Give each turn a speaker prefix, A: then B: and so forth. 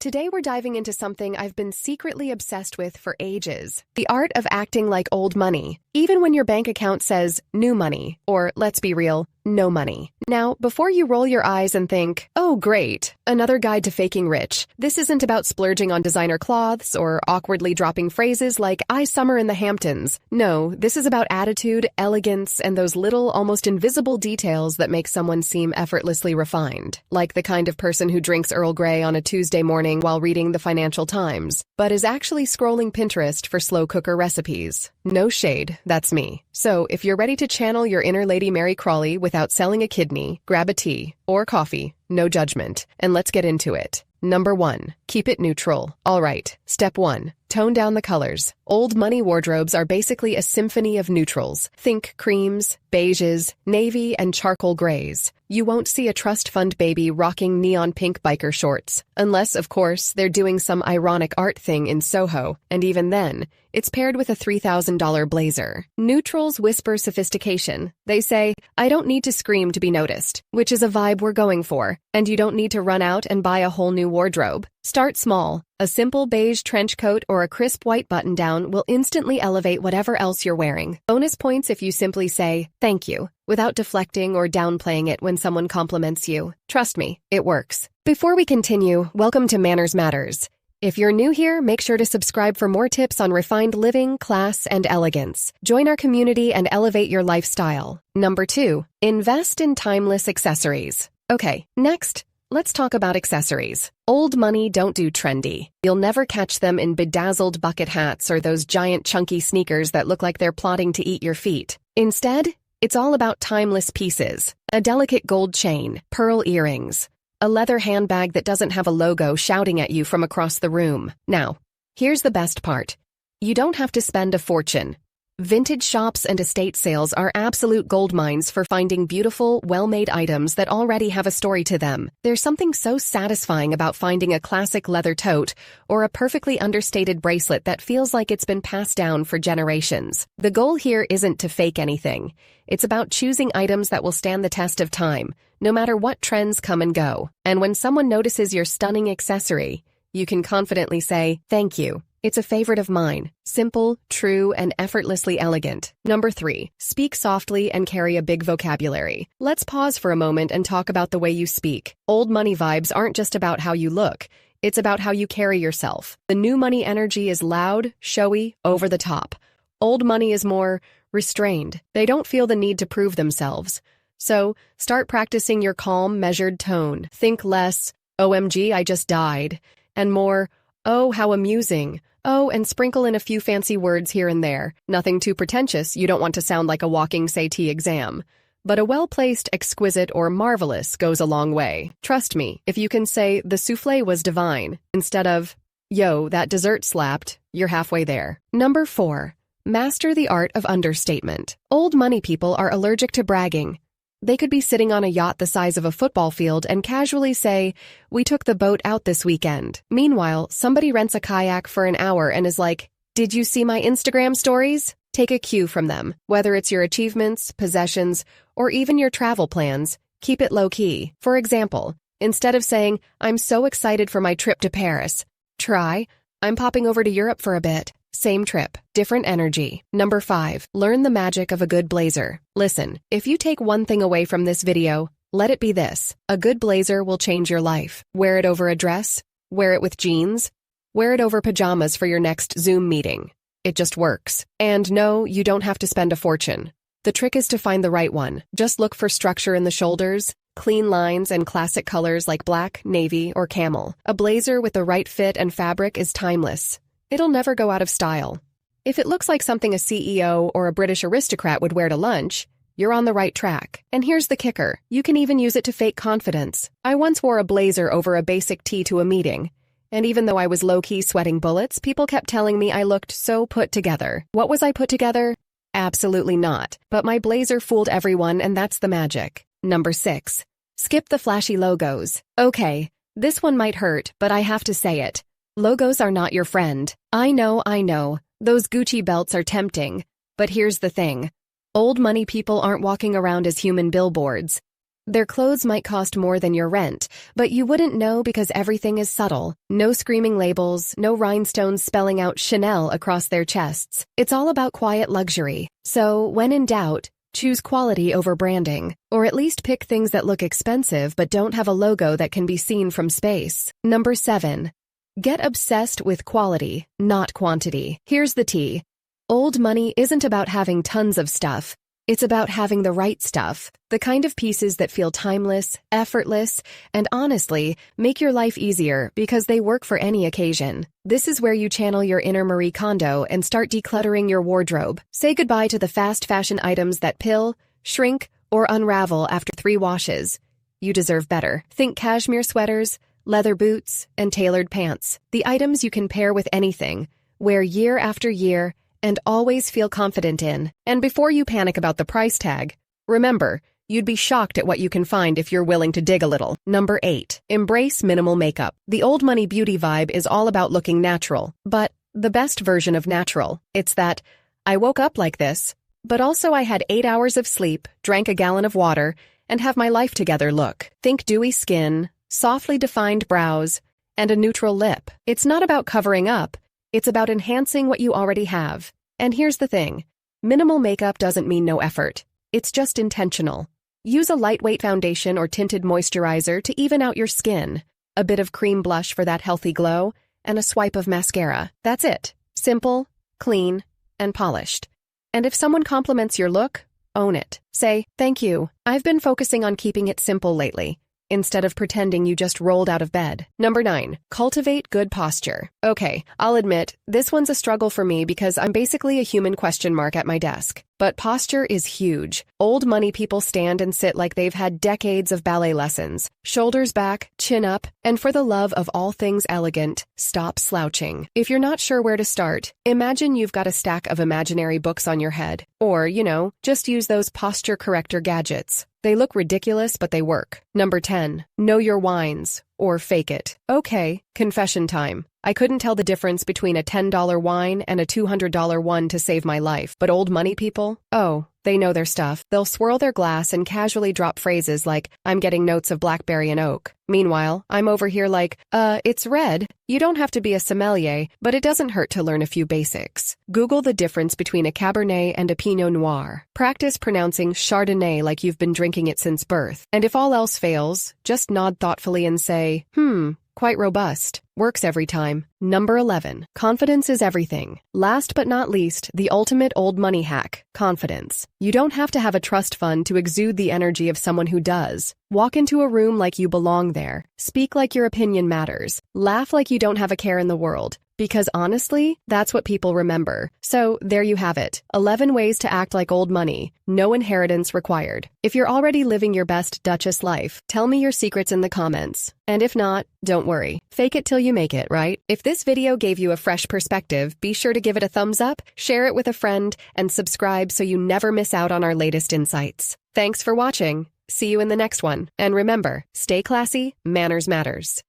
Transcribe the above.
A: Today we're diving into something I've been secretly obsessed with for ages. The art of acting like old money, even when your bank account says new money, or let's be real, no money. Now, before you roll your eyes and think, oh great, another guide to faking rich, this isn't about splurging on designer cloths or awkwardly dropping phrases like, I summer in the Hamptons. No, this is about attitude, elegance, and those little, almost invisible details that make someone seem effortlessly refined. Like the kind of person who drinks Earl Grey on a Tuesday morning while reading the Financial Times, but is actually scrolling Pinterest for slow cooker recipes. No shade, that's me. So if you're ready to channel your inner Lady Mary Crawley without selling a kidney, grab a tea or coffee, no judgment, and let's get into it. Number 1. Keep it neutral. All right, step 1. Tone down the colors. Old money wardrobes are basically a symphony of neutrals. Think creams, beiges, navy, and charcoal grays. You won't see a trust fund baby rocking neon pink biker shorts. Unless, of course, they're doing some ironic art thing in Soho, and even then, it's paired with a $3,000 blazer. Neutrals whisper sophistication. They say, I don't need to scream to be noticed, which is a vibe we're going for, and you don't need to run out and buy a whole new wardrobe. Start small. A simple beige trench coat or a crisp white button-down will instantly elevate whatever else you're wearing. Bonus points if you simply say, thank you, without deflecting or downplaying it when someone compliments you. Trust me, it works. Before we continue, welcome to Manners Matters. If you're new here, make sure to subscribe for more tips on refined living, class, and elegance. Join our community and elevate your lifestyle. Number 2. Invest in timeless accessories. Okay, next, let's talk about accessories. Old money don't do trendy. You'll never catch them in bedazzled bucket hats or those giant chunky sneakers that look like they're plotting to eat your feet. Instead, it's all about timeless pieces. A delicate gold chain, pearl earrings, a leather handbag that doesn't have a logo shouting at you from across the room. Now, here's the best part. You don't have to spend a fortune. Vintage shops and estate sales are absolute goldmines for finding beautiful, well-made items that already have a story to them. There's something so satisfying about finding a classic leather tote or a perfectly understated bracelet that feels like it's been passed down for generations. The goal here isn't to fake anything. It's about choosing items that will stand the test of time, no matter what trends come and go. And when someone notices your stunning accessory, you can confidently say, thank you. It's a favorite of mine. Simple, true, and effortlessly elegant. Number 3. Speak softly and carry a big vocabulary. Let's pause for a moment and talk about the way you speak. Old money vibes aren't just about how you look. It's about how you carry yourself. The new money energy is loud, showy, over the top. Old money is more restrained. They don't feel the need to prove themselves. So, start practicing your calm, measured tone. Think less, OMG, I just died, and more, oh, how amusing. Oh, and sprinkle in a few fancy words here and there. Nothing too pretentious, you don't want to sound like a walking SAT exam. But a well-placed exquisite or marvelous goes a long way. Trust me, if you can say, the soufflé was divine, instead of, yo, that dessert slapped, you're halfway there. Number 4. Master the art of understatement. Old money people are allergic to bragging. They could be sitting on a yacht the size of a football field and casually say, we took the boat out this weekend. Meanwhile, somebody rents a kayak for an hour and is like, did you see my Instagram stories? Take a cue from them. Whether it's your achievements, possessions, or even your travel plans, keep it low-key. For example, instead of saying, I'm so excited for my trip to Paris, try, I'm popping over to Europe for a bit. Same trip, different energy. Number 5. Learn the magic of a good blazer. Listen, if you take one thing away from this video, let it be this. A good blazer will change your life. Wear it over a dress, wear it with jeans, wear it over pajamas for your next Zoom meeting. It just works. And no, you don't have to spend a fortune. The trick is to find the right one. Just look for structure in the shoulders, clean lines, and classic colors like black, navy, or camel. A blazer with the right fit and fabric is timeless. It'll never go out of style. If it looks like something a CEO or a British aristocrat would wear to lunch, you're on the right track. And here's the kicker. You can even use it to fake confidence. I once wore a blazer over a basic tee to a meeting. And even though I was low-key sweating bullets, people kept telling me I looked so put together. What was I put together? Absolutely not. But my blazer fooled everyone, and that's the magic. Number 6. Skip the flashy logos. Okay, this one might hurt, but I have to say it. Logos are not your friend. I know. Those Gucci belts are tempting. But here's the thing. Old money people aren't walking around as human billboards. Their clothes might cost more than your rent, but you wouldn't know because everything is subtle. No screaming labels, no rhinestones spelling out Chanel across their chests. It's all about quiet luxury. So, when in doubt, choose quality over branding, or at least pick things that look expensive but don't have a logo that can be seen from space. Number 7. Get obsessed with quality, not quantity. Here's the tea. Old money isn't about having tons of stuff. It's about having the right stuff, the kind of pieces that feel timeless, effortless, and honestly, make your life easier because they work for any occasion. This is where you channel your inner Marie Kondo and start decluttering your wardrobe. Say goodbye to the fast fashion items that pill, shrink, or unravel after 3 washes. You deserve better. Think cashmere sweaters, leather boots, and tailored pants. The items you can pair with anything, wear year after year, and always feel confident in. And before you panic about the price tag, remember, you'd be shocked at what you can find if you're willing to dig a little. Number 8. Embrace minimal makeup. The old money beauty vibe is all about looking natural, but the best version of natural. It's that, I woke up like this, but also I had 8 hours of sleep, drank a gallon of water, and have my life together look. Think dewy skin, softly defined brows, and a neutral lip. It's not about covering up. It's about enhancing what you already have. And here's the thing. Minimal makeup doesn't mean no effort. It's just intentional. Use a lightweight foundation or tinted moisturizer to even out your skin, a bit of cream blush for that healthy glow, and a swipe of mascara. That's it. Simple, clean, and polished. And if someone compliments your look, own it. Say, thank you. I've been focusing on keeping it simple lately, instead of pretending you just rolled out of bed. Number 9. Cultivate good posture. Okay, I'll admit, this one's a struggle for me because I'm basically a human question mark at my desk. But posture is huge. Old money people stand and sit like they've had decades of ballet lessons. Shoulders back, chin up, and for the love of all things elegant, stop slouching. If you're not sure where to start, imagine you've got a stack of imaginary books on your head. Or, just use those posture corrector gadgets. They look ridiculous, but they work. Number 10. Know your wines, or fake it. Okay, confession time. I couldn't tell the difference between a $10 wine and a $200 one to save my life. But old money people? Oh, they know their stuff. They'll swirl their glass and casually drop phrases like, I'm getting notes of blackberry and oak. Meanwhile, I'm over here like, it's red. You don't have to be a sommelier, but it doesn't hurt to learn a few basics. Google the difference between a Cabernet and a Pinot Noir. Practice pronouncing Chardonnay like you've been drinking it since birth. And if all else fails, just nod thoughtfully and say, quite robust. Works every time. Number 11. Confidence is everything. Last but not least, the ultimate old money hack, confidence. You don't have to have a trust fund to exude the energy of someone who does. Walk into a room like you belong there. Speak like your opinion matters. Laugh like you don't have a care in the world. Because honestly, that's what people remember. So, there you have it. 11 ways to act like old money. No inheritance required. If you're already living your best Duchess life, tell me your secrets in the comments. And if not, don't worry. Fake it till you make it, right? If this video gave you a fresh perspective, be sure to give it a thumbs up, share it with a friend, and subscribe so you never miss out on our latest insights. Thanks for watching. See you in the next one. And remember, stay classy, manners matters.